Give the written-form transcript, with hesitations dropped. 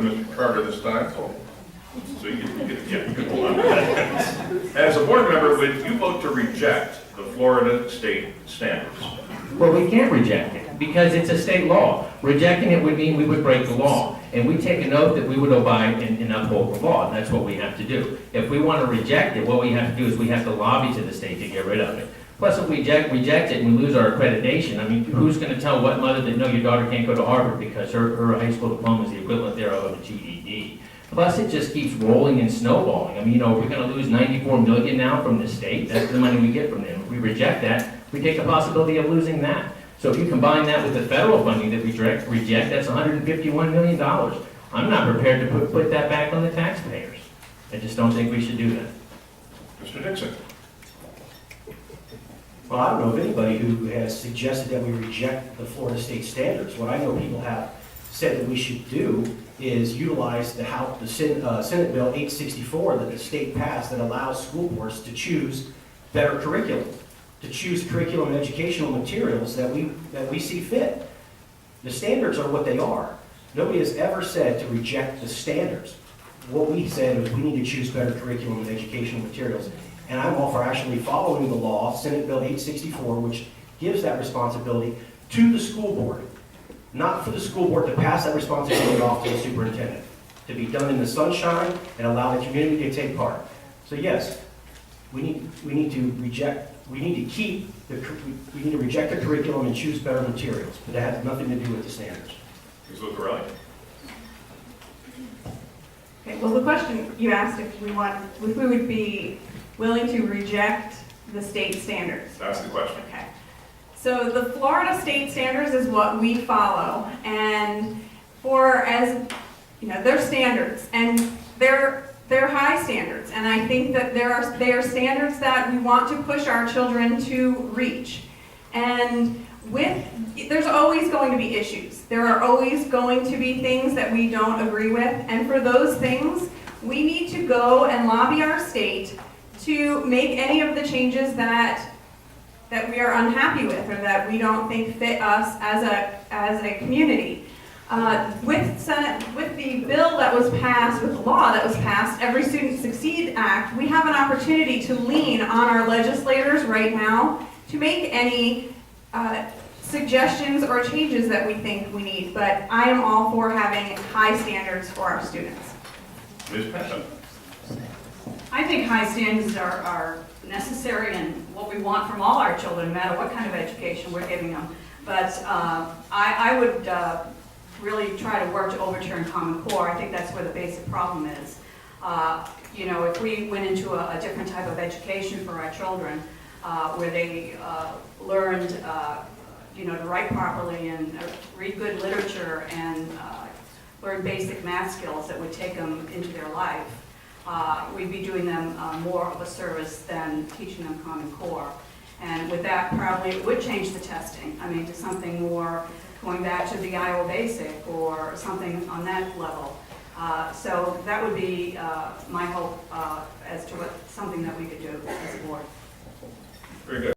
Mr. Carter this time. So you can hold on. As a board member, would you vote to reject the Florida state standards? Well, we can't reject it because it's a state law. Rejecting it would mean we would break the law. And we take an oath that we would abide and uphold the law, and that's what we have to do. If we want to reject it, what we have to do is we have to lobby to the state to get rid of it. Plus, if we reject it and we lose our accreditation, I mean, who's going to tell what mother that, no, your daughter can't go to Harvard because her high school diploma is the equivalent thereof of a GED? Plus, it just keeps rolling and snowballing. I mean, we're going to lose $94 million now from the state. That's the money we get from them. If we reject that, we take the possibility of losing that. So if you combine that with the federal funding that we reject, that's $151 million. I'm not prepared to put that back on the taxpayers. I just don't think we should do that. Mr. Dixon? Well, I don't know of anybody who has suggested that we reject the Florida state standards. What I know people have said that we should do is utilize the Senate Bill 864 that the state passed that allows school boards to choose better curriculum, to choose curriculum and educational materials that we see fit. The standards are what they are. Nobody has ever said to reject the standards. What we said is we need to choose better curriculum and educational materials. And I'm all for actually following the law, Senate Bill 864, which gives that responsibility to the school board. Not for the school board to pass that responsibility off to the superintendent. To be done in the sunshine and allow the community to take part. So yes, we need to reject the curriculum and choose better materials. But that has nothing to do with the standards. Ms. Lucarelli? Okay, well, the question you asked if we would be willing to reject the state standards. That's the question. Okay. So the Florida state standards is what we follow, and they're standards, and they're high standards, and I think that they are standards that we want to push our children to reach. And there's always going to be issues. There are always going to be things that we don't agree with, and for those things, we need to go and lobby our state to make any of the changes that we are unhappy with or that we don't think fit us as a community. With the bill that was passed, with the law that was passed, Every Student Succeed Act, we have an opportunity to lean on our legislators right now to make any suggestions or changes that we think we need. But I am all for having high standards for our students. Ms. Patton? I think high standards are necessary and what we want from all our children, no matter what kind of education we're giving them. But I would really try to work to overturn Common Core. I think that's where the basic problem is. If we went into a different type of education for our children, where they learned, to write properly and read good literature and learn basic math skills that would take them into their life, we'd be doing them more of a service than teaching them Common Core. And with that, probably it would change the testing. I mean, to something more going back to the Iowa Basic or something on that level. So that would be my hope as to something that we could do as a board. Very good.